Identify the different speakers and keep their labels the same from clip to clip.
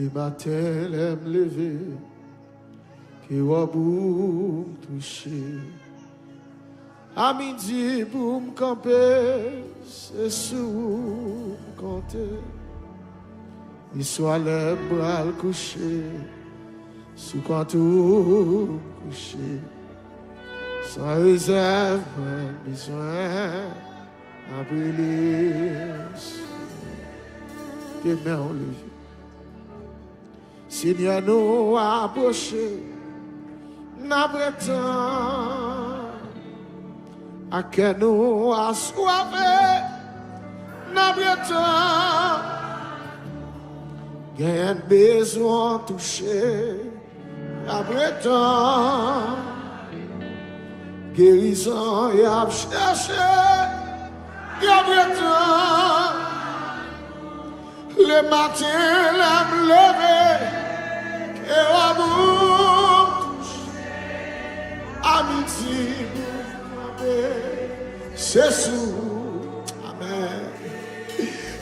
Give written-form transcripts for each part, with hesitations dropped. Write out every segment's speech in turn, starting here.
Speaker 1: Les matins, l'aime lever, qui va pour toucher. À midi, pour me camper, c'est sous compter. Il soit les bras couchés, sous quand tout couché. Sans réserve, besoin à brûler. Que mains en levé. Seigneur nous approcher, n'apprétend à que nous assoiffés, n'apprétend gain besoin toucher, n'apprétend guérison et à chercher, n'apprétend le matin l'aime lever. Et à bout, à midi, c'est sous. Amen.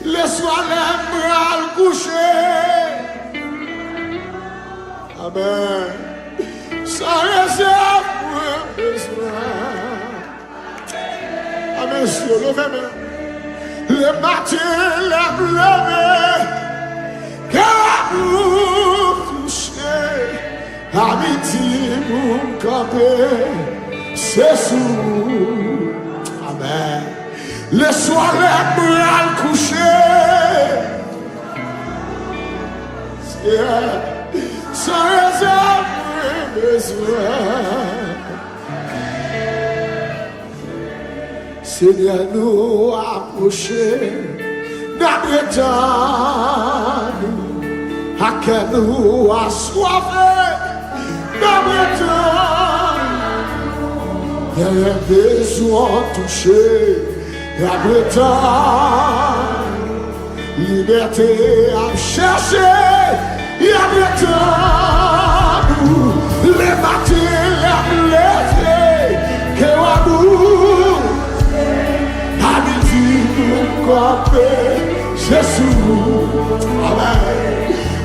Speaker 1: Le soir, les bras coucher. Amen. Sans réserve, besoin. Amen. Sur le même. Le matin, l'aime lever. Et à bout, à midi, pour camper, c'est sous. Amen. Le soir, les bras couchés. Sans réserve, besoin. Seigneur, nous approcher, n'apprétend à que nous assoiffés, n'apprétend, il y a besoin toucher, n'apprétend, liberté à chercher, n'apprétend, les matins, les lever, que à bout, à midi, nous camper, Jésus, amen.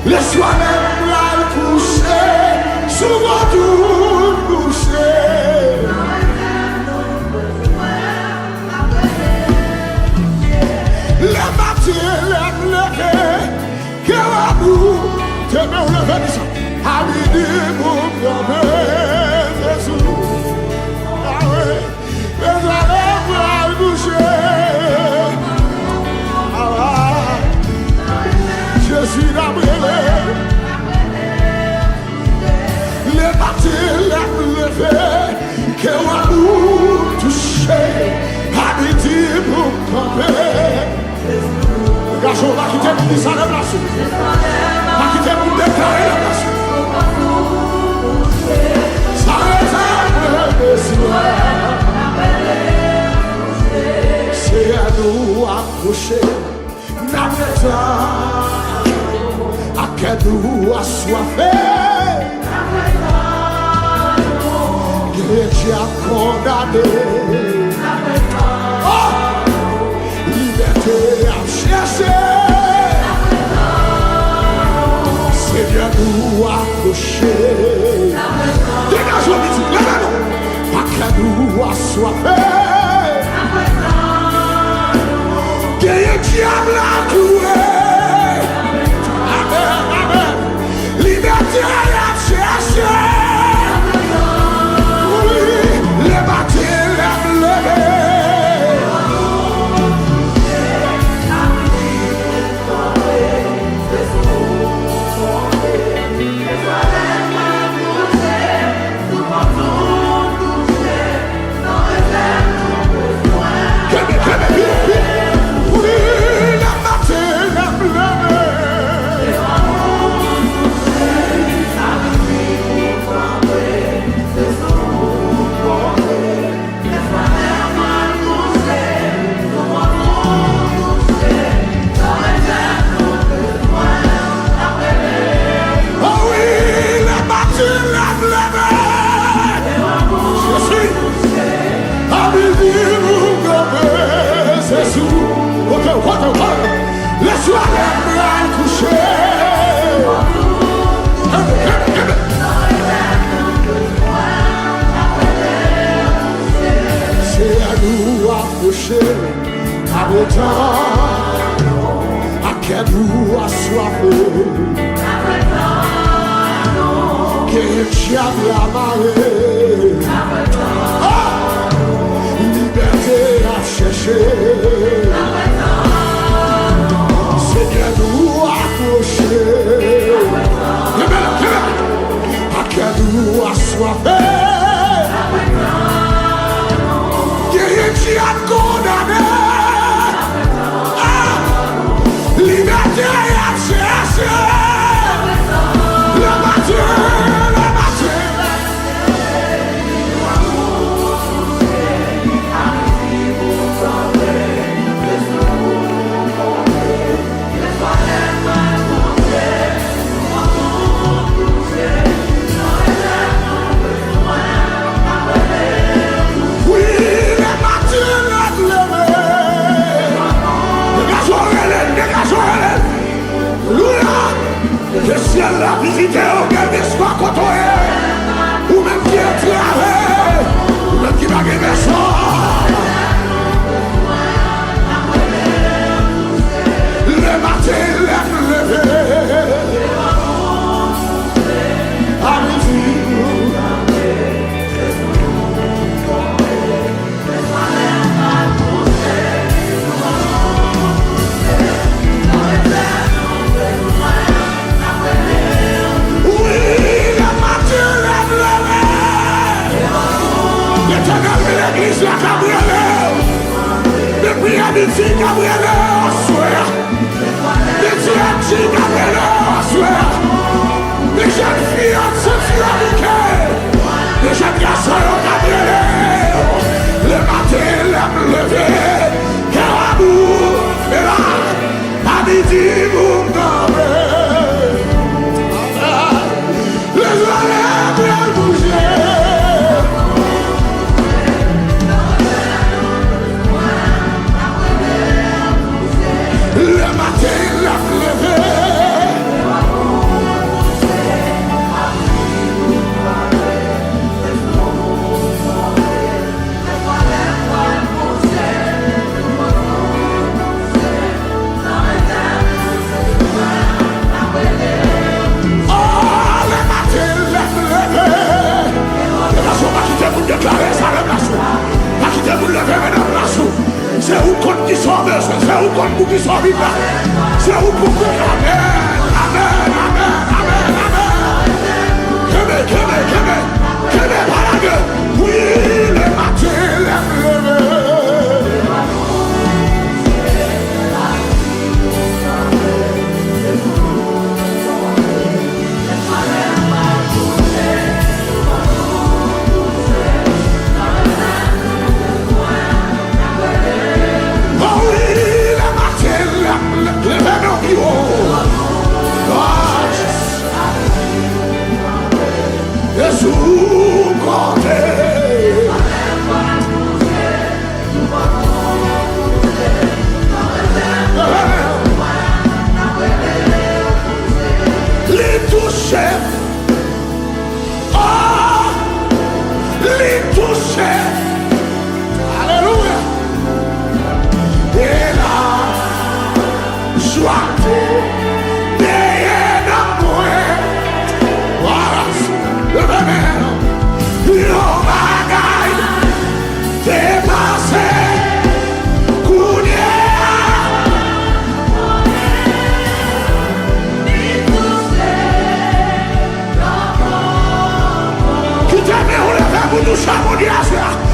Speaker 1: Le soir même là couché, souvent tout couché. Le matin l'aime lever, que à bout, te mets au lever ça. À midi pour camper, Jésus. Ah oui, le soir même là couché. Je suis l'abrévé, les matins l'aiment lever, que à nous toucher, à midi pour camper. Garçon, va quitter pour dire ça la place, va quitter pour déclarer la place. Ça réserve besoin, c'est à nous approcher, n'apprétend. À que nous assoiffés, Dieu a condamné. Oh, liberté à chercher. Seigneur nous approcher. Dégage le midi, lève-nous. À que nous assoiffés, Dieu a cloué. Liberté à chercher. Oui, les matins l'aiment lever. Oui, les matins assoiffé, que diable a marée, liberté à chercher. Seigneur, nous approcher, à que nous assoiffé, que diable condamné. Liberté à chercher. Le matin, le matin. Oui, le matin, le lever. Le ciel l'a visité, regardez ce qu'on côtoie, ou même qui est travaillé, ou même qui va gagner ça. Le matin, lève levé, à midi. L'église la Gabrielle, depuis Amitié Gabrielle, on souhaite. Depuis Gabrielle, on souhaite. Les jeunes filles en sexualité, les jeunes garçons en Gabrielle. Le matin, l'aime levé, cœur à bout, et là, à midi, vous m'dormez. Les oreilles bien bougées. Le matin, la levé. Oh, le matin, la levé. La nation va quitter pour déclarer ça, la nation. Va quitter pour lever, madame la nation. C'est où qu'on qui sauve, c'est où qu'on qui sauve, c'est où qu'on qui sauve. Amen, amen, amen, amen. Keme, parade. Oui, le matin, lève levé. Alléluia. Et là, joie. Nous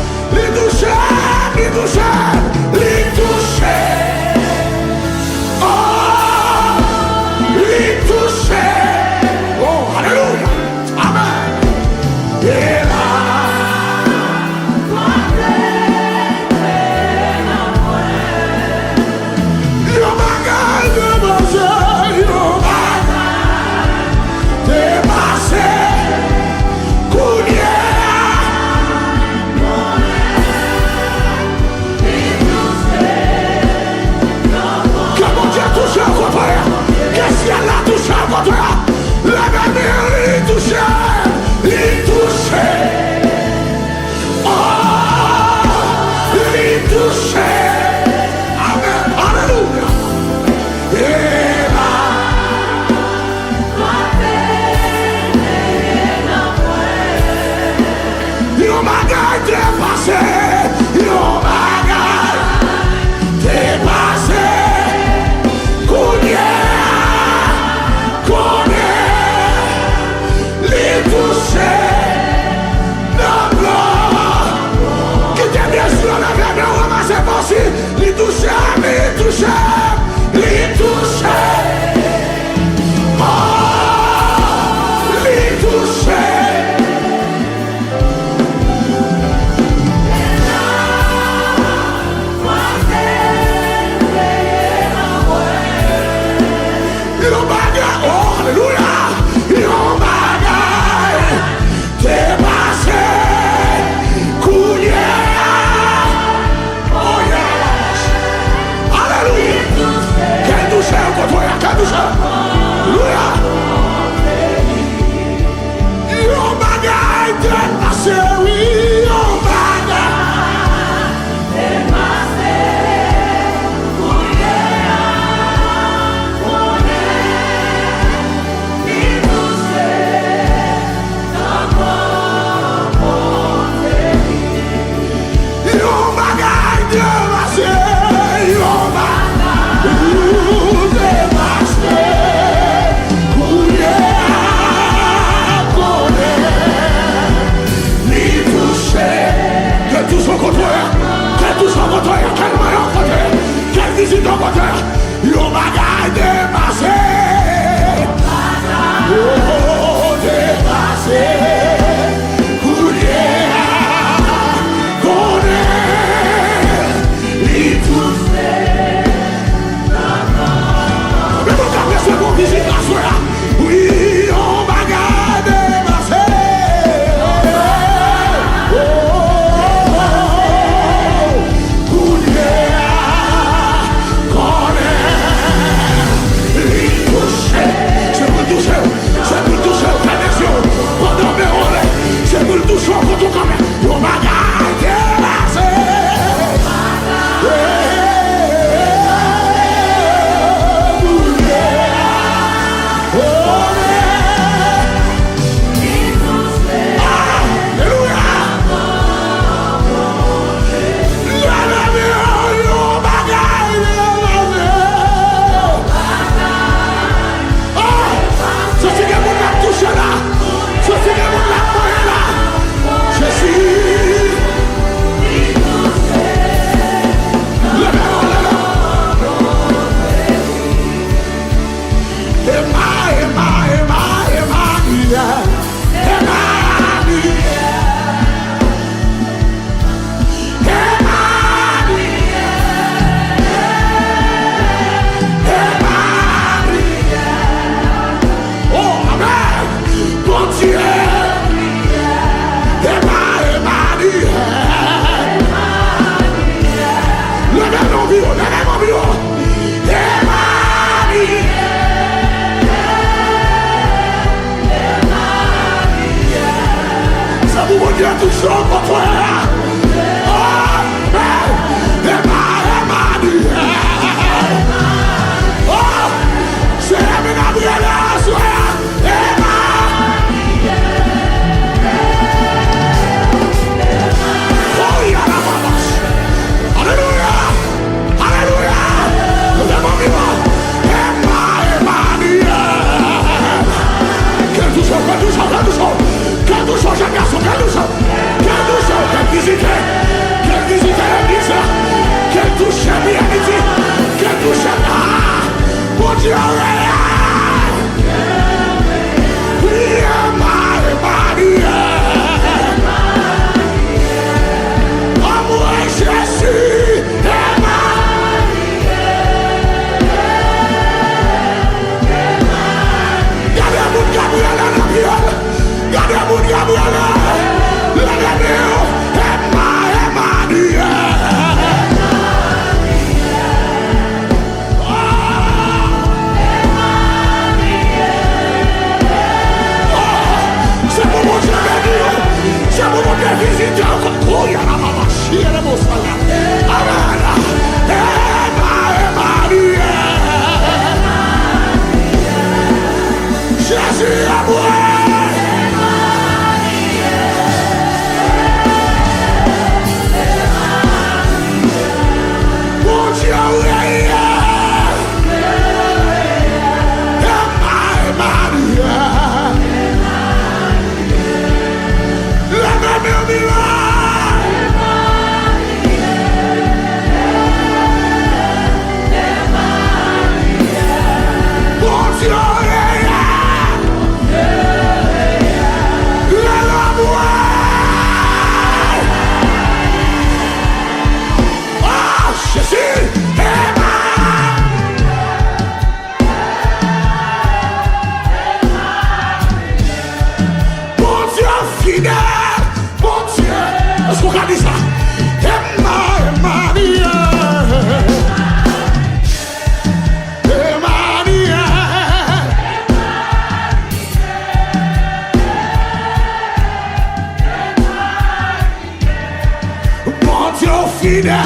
Speaker 1: fidèle.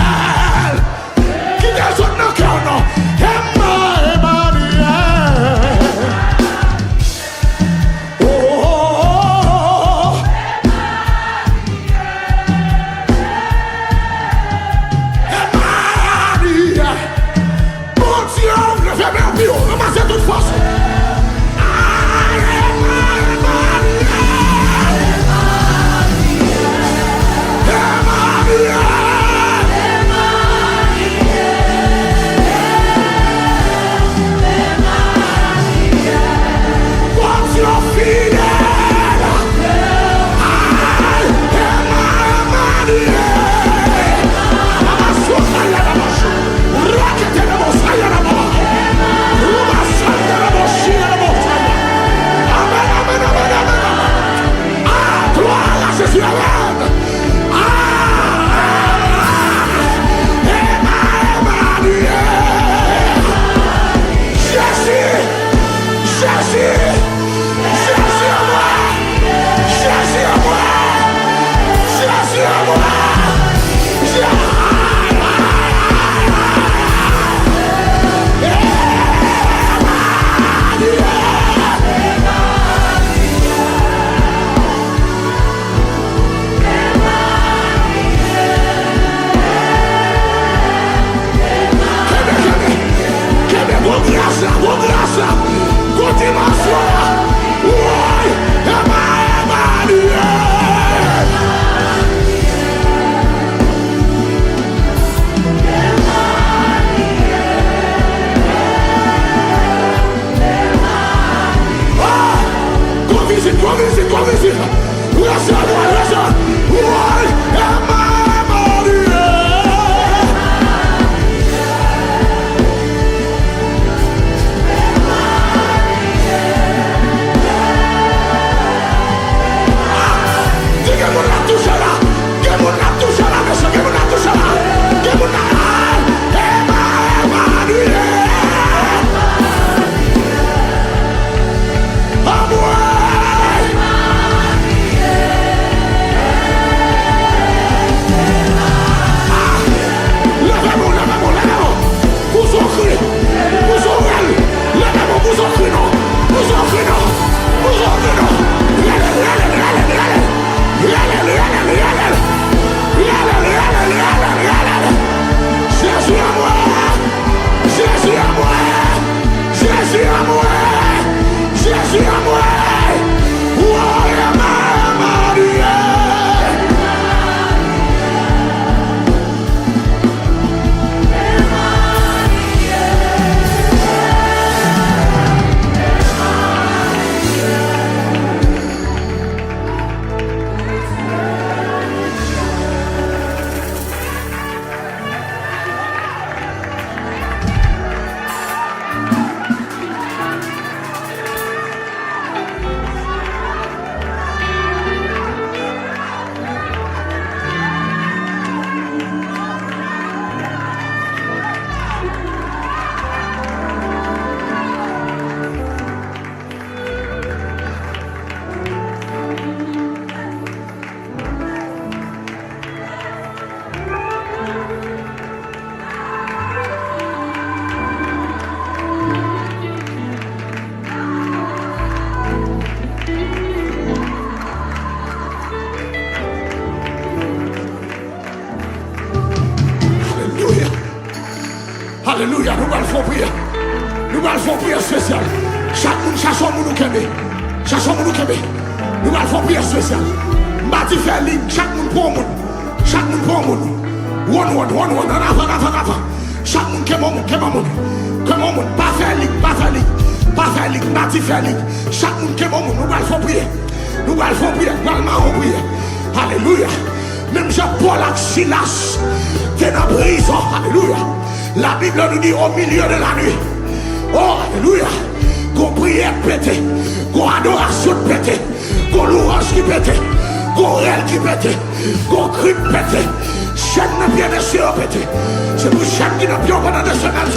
Speaker 1: Fidèle sur nos cœurs, non. Ramassez toute force. Alléluia, nous allons faire prière. Nous allons faire prière spéciale. Chaque monde cherche un monde qui aime. Cherche un monde qui aime. Nous allons faire prière spéciale. Bâti faire ligne. Chaque monde pour un monde. Chaque monde pour un monde. One, en avant. Chaque monde qui aime un monde, qui aime un monde. Comme un monde. Pas faire ligne, pas faire ligne. Pas faire ligne, bâti faire ligne. Chaque monde qui aime un monde. Nous allons faire prière. Nous allons faire prière. Nous allons faire prière. Alléluia. Même Jean-Paul et Silas étaient dans la prison. Alléluia. La Bible nous dit au milieu de la nuit. Oh, alléluia. Qu'on prière pété. Qu'on adoration pété. Qu'on louange qui pété. Qu'on réel qui pété. Qu'on cri pété. Chaîne n'a bien laissé pété. C'est pour chaîne qui n'a bien pendant 2 semaines.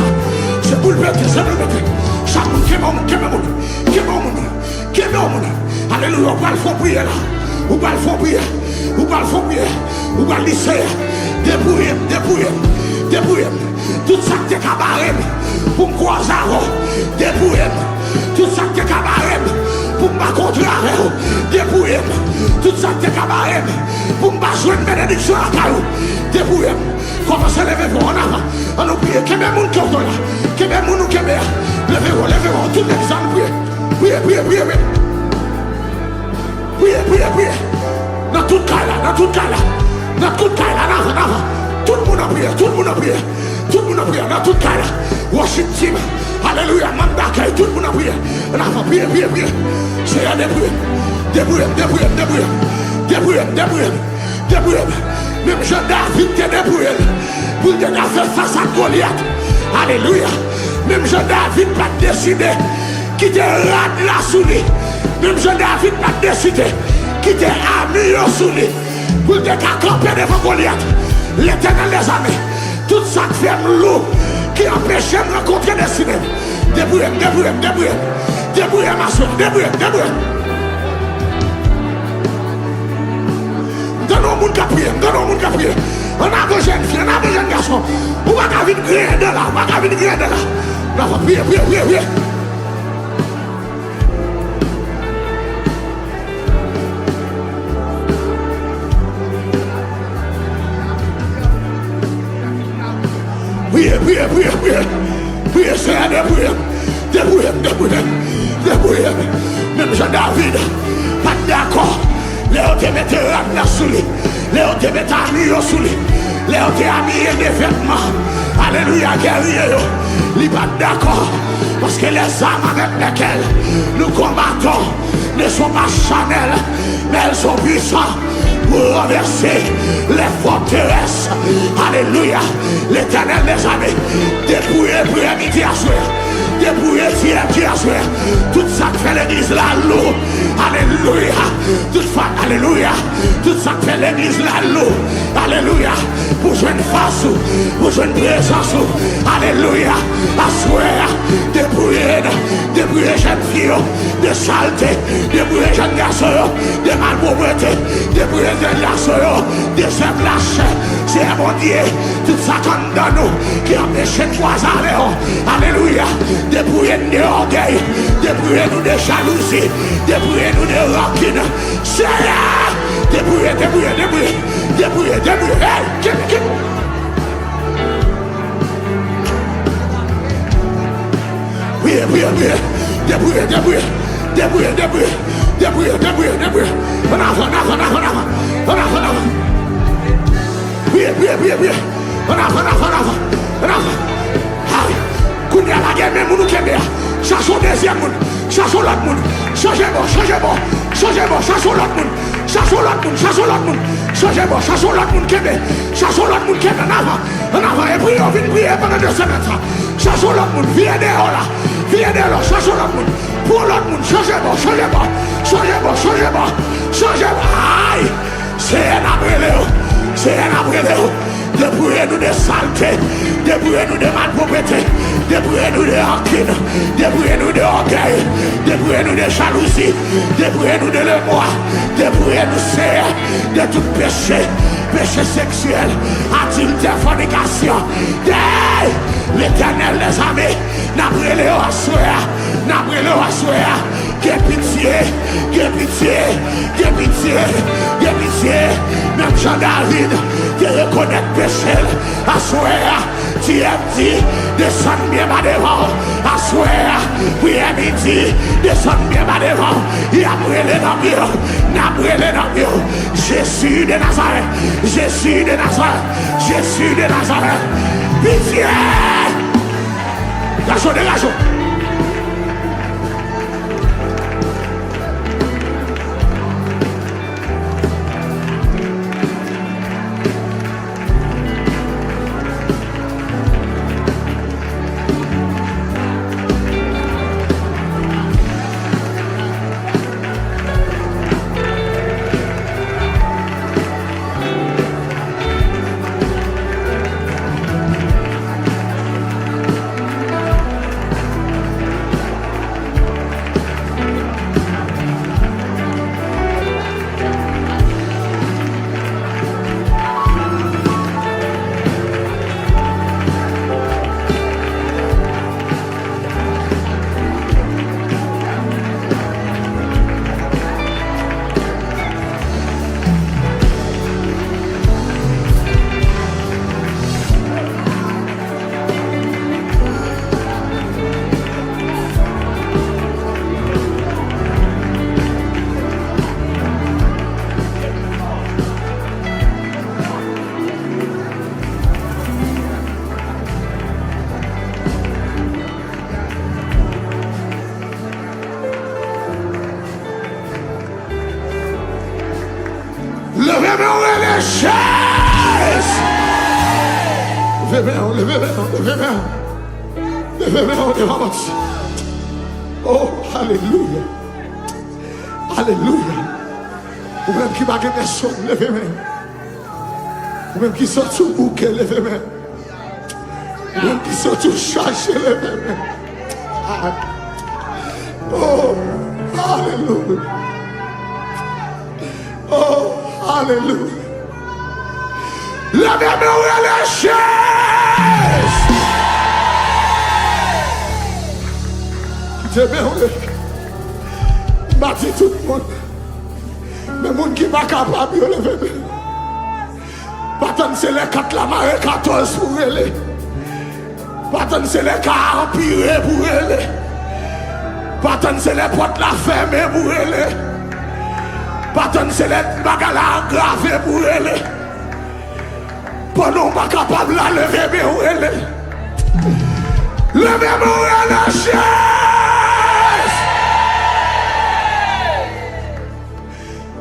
Speaker 1: C'est pour le pété. C'est pour le pété. Chaque monde qui est mon monde. Alléluia. On va le faire prier là. On va le faire prier. On va le faire prier. On va le lycée. Débrouillez. Tout ça qui est cabaret pour me croiser. Débrouillez. Tout ça qui est cabaret pour me contraire. Débrouillez. Tout ça qui est cabaret pour me jouer une bénédiction à la caillou. Débrouillez. Commencez à lever vous en avant. On nous prie. Qu'est-ce que vous qui est là? Qu'est-ce que vous qui est là? Levez-vous. Tout le monde priez. Priez. Dans toute caille là. Dans toute caille là. Tout le monde a prié. Dans toute caille là. Worship team. Alléluia. Mandaka. Tout le monde a prié. On a prié. C'est à débrouiller. Même Jean-David t'est débrouillé pour te faire face à Goliath. Alléluia. Même Jean-David pas décidé qui te rade la souris. Même Jean-David pas décidé qui te ami sous lui pour te camper devant Goliath. L'Éternel des armées, tout ça fait lourd qui empêche de rencontrer des cinémas. Débrouillez, ma soeur, débrouillez. Donne-nous mon caprier. On a besoin de filles, on a besoin de garçons. On va pas vite griller de là, On va prier. Priez, Seigneur, débrouillez. Même Jean-David, pas d'accord. Léo te mette la sous lui. Léo te mette ami sous lui. Léo te habillé des vêtements. Alléluia, guerrier. Il n'est pas d'accord. Parce que les armes avec lesquelles nous combattons ne sont pas charnelles, mais elles sont puissantes pour renverser les forteresses. Alléluia. L'Éternel des armées. Dépouillez pour midi à soir. Débrouillez, Dieu à soir. Tout ça que fait l'église là, l'eau. Alléluia. Tout ça que fait l'église là, l'eau. Alléluia. Pour jouer une face, pour jouer une présence. Alléluia. À soir. Débrouillez, jeune fille. De saleté. Débrouillez, jeune garçon. De malpauvreté. Débrouillez, jeune garçon. De se lâcher. C'est mon Dieu. Tout ça qu'on donne nous. Qui empêche de croiser. Alléluia. Débrouillez-nous de orgueil, débrouillez-nous de jalousie, débrouillez-nous de rancune. Seigneur, débrouillez. Hey, Priez. Débrouillez. En avant. Priez. En avant. Kounia la guerre, même nous qui est bien. Cherchons deuxième monde. Cherchons l'autre monde. Changez bon. Cherchons l'autre monde. Cherchons l'autre monde qui est bien. Cherchons l'autre monde qui est en avant. Et priez, on vient prier pendant 2 semaines. Cherchons l'autre monde. Viens dehors là. Cherchons l'autre monde. Pour l'autre monde. Changez bon. Aïe. C'est un abrélé. Débrouillez-nous de saleté, débrouillez-nous de malpropreté, débrouillez-nous de rancune, débrouillez-nous de orgueil, débrouillez-nous de jalousie, débrouillez-nous de l'émoi, débrouillez-nous, Seigneur, de tout péché sexuel, adultère, fornication. L'Éternel des armées, n'a brûlé au soir, que pitié, même Jean-David, qui reconnaît péché, à soir, tu as dit, descends bien bas devant, à soir, oui, à midi, descends bien bas devant, il a brûlé dans le mur, Jésus de Nazareth, pitié, dégagez. Levez-moi les chaises. Levez-moi, levez-moi. Levez-moi devant moi. Oh, alléluia. Alléluia. Ou même qui va gagner son, levez-moi. Ou même qui sort sous bouquet, levez-moi. Ou même qui sort sous chargé, levez-moi. Oh, alléluia. Oh, alléluia. Levez-moi les chaises. Je bâtis tout le monde. Mais le monde qui n'est pas capable de lever. Pas tant c'est les 4 la marée 14 pour elle. Pas tant c'est les 40 empirés pour elle. Pas tant c'est les portes la fermée pour elle. Pas tant c'est les bagages gravés pour elle. Pendant pas capable de la lever, mais où elle est. Levez-moi la chaise.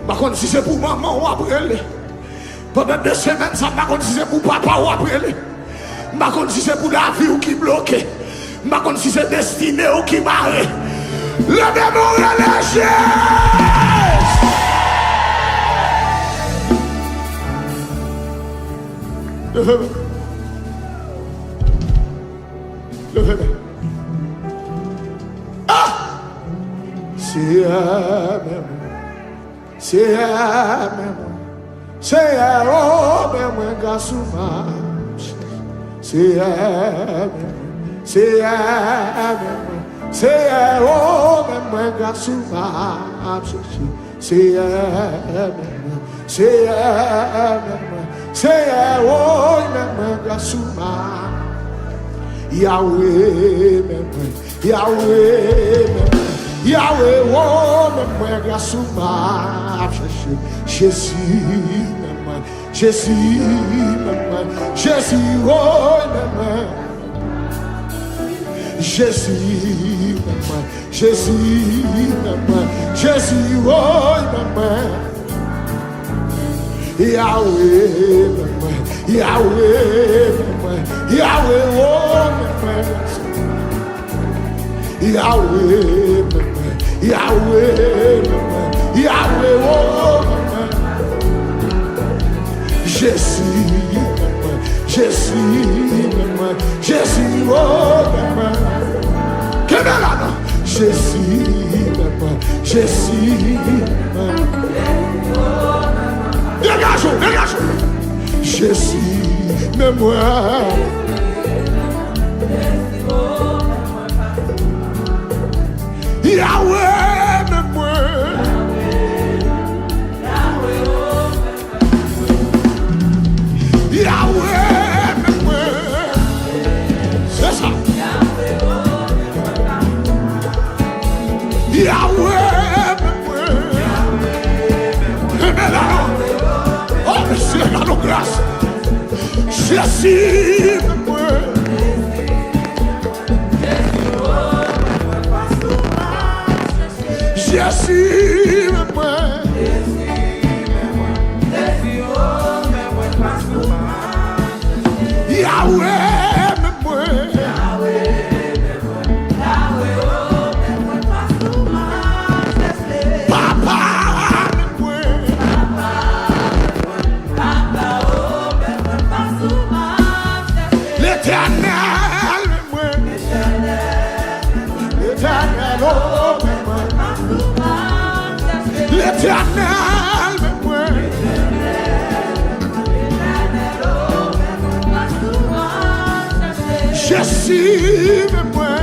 Speaker 1: Par contre, si c'est pour maman ou après elle. Pendant 2 semaines, ça par contre, si c'est pour papa ou après elle. Par contre, si c'est pour la vie ou qui bloque. Par contre, si c'est destiné ou qui marre. Levez-moi la chaise. Levez-moi. Levez-moi. Ah! C'est même. C'est même. C'est oh même garçon. C'est même. C'est même. C'est oh même garçon. C'est même. C'est même. C'est oh même garçon. Yahweh même. Yahweh même. Yahweh, oh, même grâce à moi, Jésus, même, Jésus, même, Jésus, oh, même, Jésus, même, Jésus, même, Jésus, oh, même, Yahweh, même, Yahweh, même, Yahweh, oh, même, Yahweh, Yahweh, Yahweh, oh, Jésus, Jésus, Jésus, oh, Jésus, Jésus, dégageons, dégageons, Jésus, mais moi. Yahweh, même moi. Yahweh, même moi. C'est ça. Yahweh, même moi. Mais là, oh, monsieur, la grâce. Jésus, même moi. Jésus, moi. Yahweh, moi. Papa, moi. L'éternel, moi. L'éternel, oh. L'éternel, moi. Jésus, moi.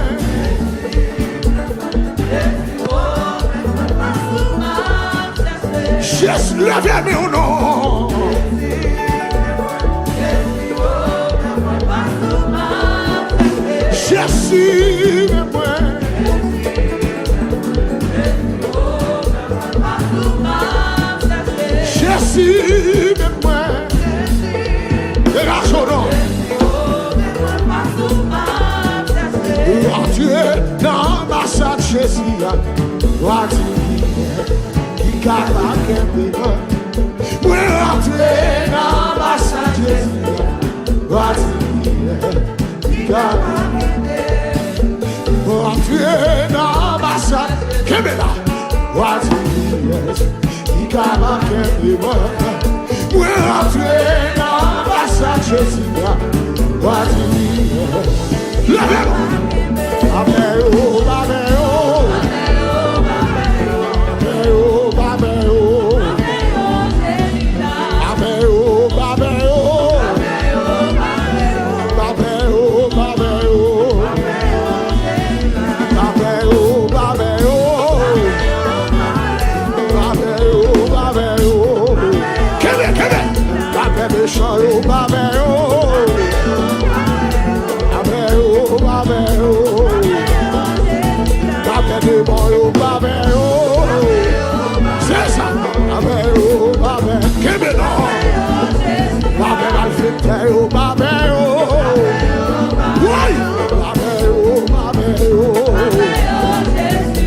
Speaker 1: Jésus, levez-moi au nom. Jésus, moi. Jésus, moi. Et la journée. Dieu, dans l'ambassade Jésus, qui capable de Kebela. What is he come again? We're not playing on Massachusetts. What is he? Abeo, Abeo, Abeo, Abeo, Abeo, Abeo. Choro Babel, Babel, Babel, Babel, Babel, Babel, c'est ça, Babel, Babel, Québec, Babel, Alfred, Babel, oui, Babel,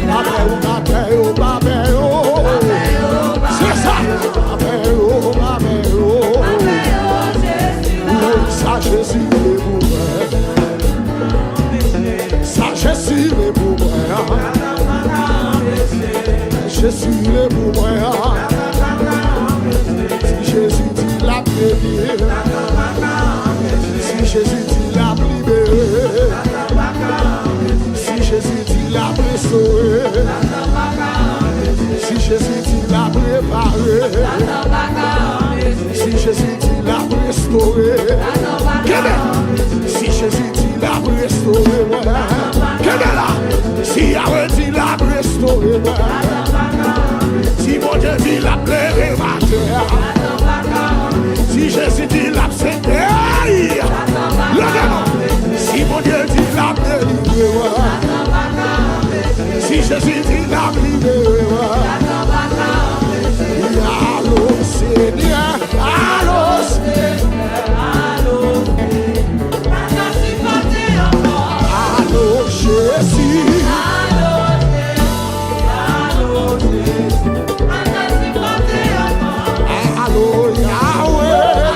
Speaker 1: Babel, Babel, Babel, c'est ça, Babel, Babel. Ça Jésus est pour moi. Ça Jésus est pour moi. Jésus est pour moi. Si Jésus dit la première, si Jésus dit la libérée, si Jésus dit la restaurer, si Jésus dit la préparer, si Jésus dit la restaurer, si Jésus dit la restaurer, si Yahweh dit la restaurer, si mon Dieu dit la pleurer, si Jésus dit la séparer, si mon Dieu dit la délivrer, si Jésus dit la libérer, allô Seigneur, allô Seigneur, allô Jésus, allô Yahweh,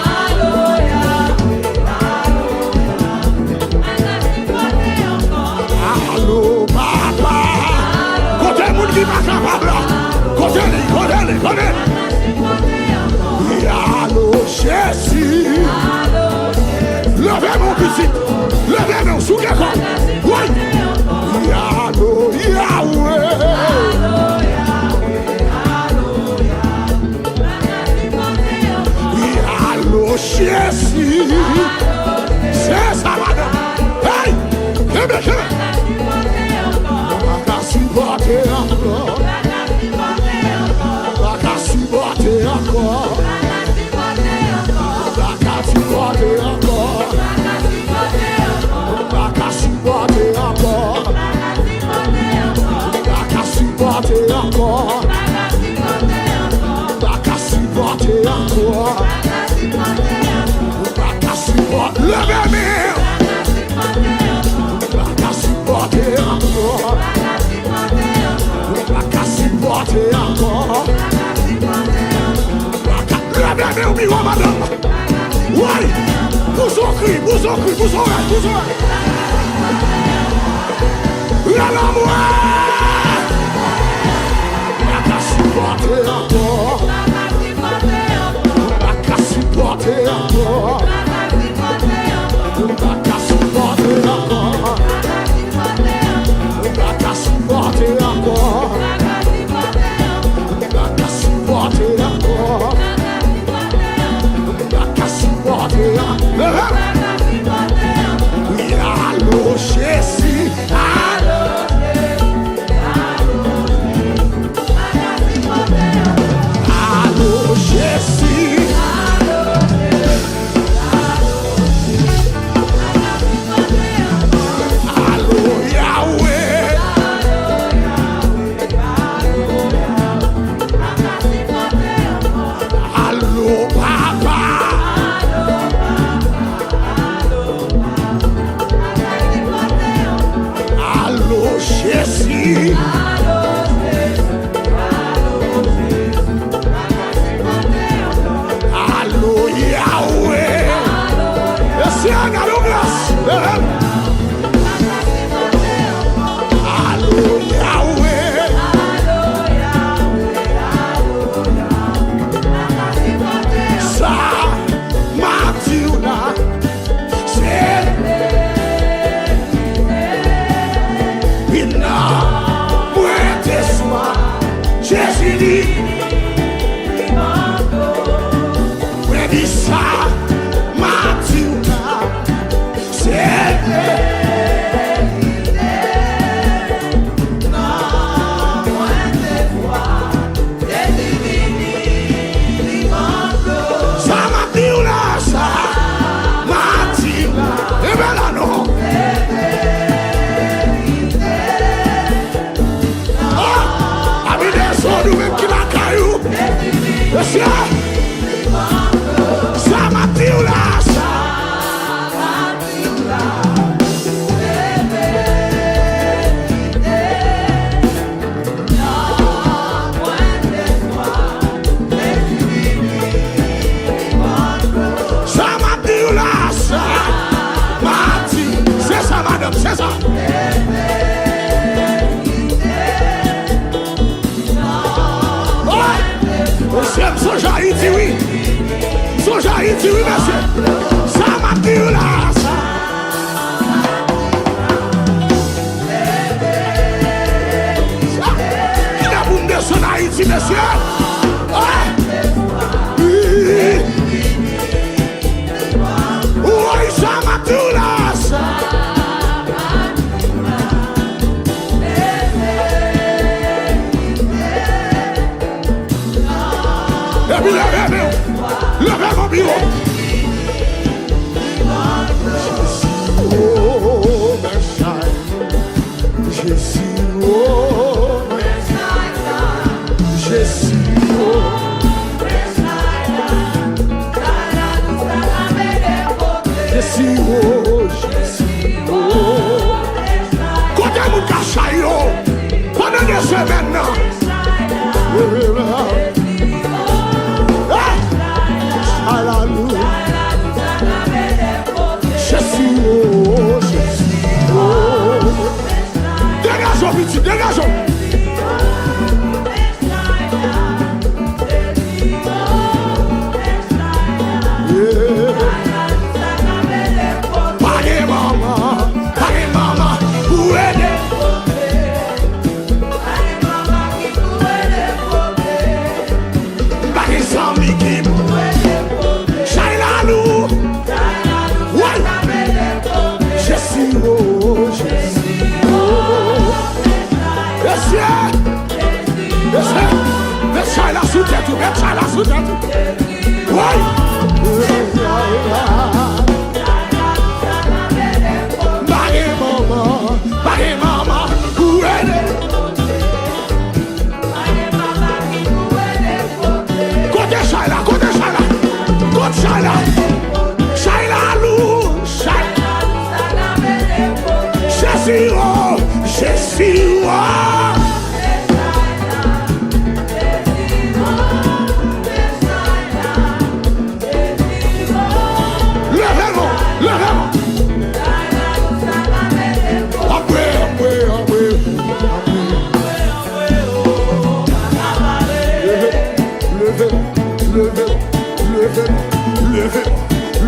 Speaker 1: allô Papa. Côté moun qui pas capable, côté allô Jésus, levez mon petit, levez mon souquet. Oui, allô Yahweh, allô Jésus, c'est ça madame. Hey, Québec, on va supporter encore, on va supporter encore. Supporter encore, Baka supporter encore, Baka supporter encore, Baka supporter encore, Baka supporter, levez-moi, Baka supporter encore, Baka supporter encore, Baka levez-moi, madame. Oui, vous en criez, vous en criez, vous en rêvez, vous en rêvez. La l'amour. La supporter encore. La supporter encore. La supporter encore. La supporter encore. La supporter encore. Allô Jésus, allô, Son nous-mêmes qui la caillou. Monsieur, ça m'a dit ou là. C'est ça. Oh, son Haïti, oui. Son Haïti, oui, monsieur. Ça m'a dit là. Il a boum de son Haïti, monsieur. Oui, ça m'a dit là. Levez mon bureau. Oh, Jésus, oh, Jésus, oh. Jésus, oh, Jésus, oh. Côté mon cachaillot, pendant des semaines, non. Jésus, oh, Jésus, oh. Dégageons, petit, dégageons. Pagé maman, où est Pagé sans Mickey. Jésus, oh, Jésus, oh. Mets ça là sous tête, mets ça là sous tête. Oui. Bagé maman, où est côté Shaila, côté Shaila. Shaila Lou, Jésus, oh, Jésus, oh. Levez-moi.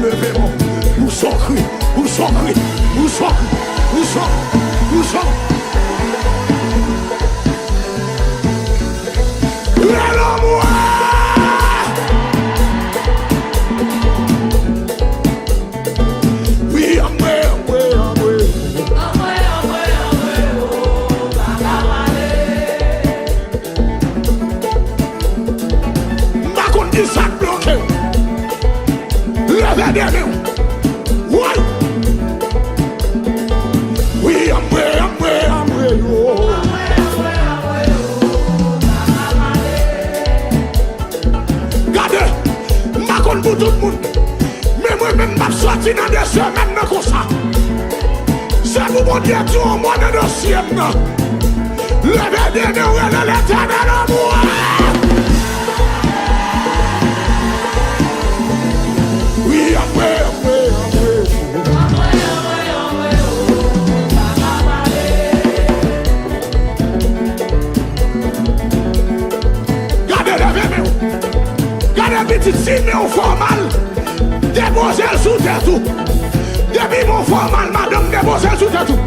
Speaker 1: Levez-moi. Où sont. Lève-moi. Oui, ma condition bloquée. Levez-moi. Oui, regardez, ma conne pour tout le monde. Mais moi-même, je suis sorti dans des semaines comme ça. C'est pour mon Dieu, tout au moins dans le ciel. Levez-moi, l'éternel en moi. Oui, Gardez petit signe au formal. Déposez sous tête tout. Depuis mon formal, madame, déposez sous tête tout.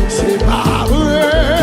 Speaker 1: C'est pas vrai.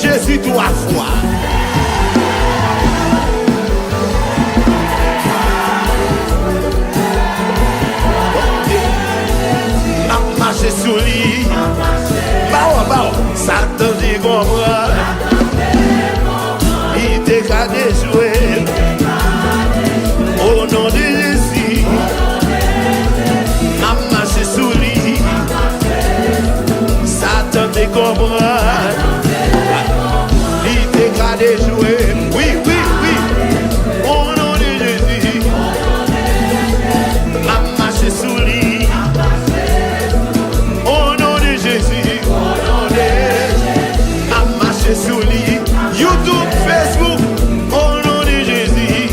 Speaker 2: Jésus trois fois. M'a marché sous lui. Bao, Satan dit comprendre. Il t'est qu'à déjouer. Au nom de Jésus. M'a marché sous lui. Satan dit comprendre. Déjouer. Oui, au nom de Jésus. M'a marché sous lui. Au nom de Jésus. M'a marché sous lui. YouTube, Facebook. Au nom de Jésus.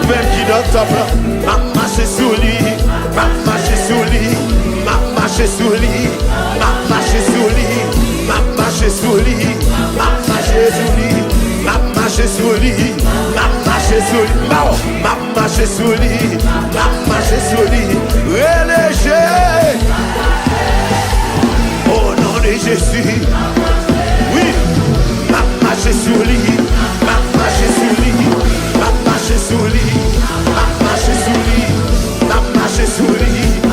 Speaker 2: Même qui doit top là. M'a marché sous lui. M'a marché sous lui. M'a marché sous lui. M'a marché sous lui. M'a marché sous lui. M'a marché sous lui. M'a marché sous lui, m'a marché sous lui, m'a marché sous lui, m'a marché sous lui, relâché. Au nom de Jésus, oui, m'a marché sous lui, m'a marché sous lui, m'a marché sous lui, m'a marché sous lui, m'a marché sous lui.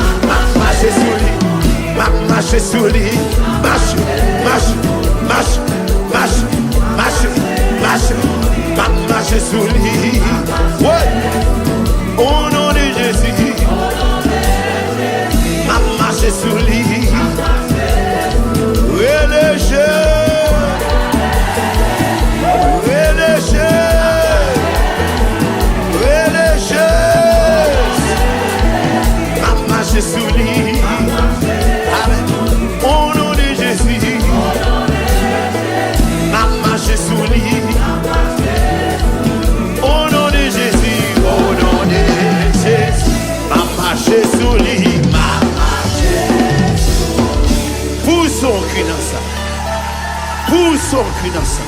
Speaker 2: on crie dans ça.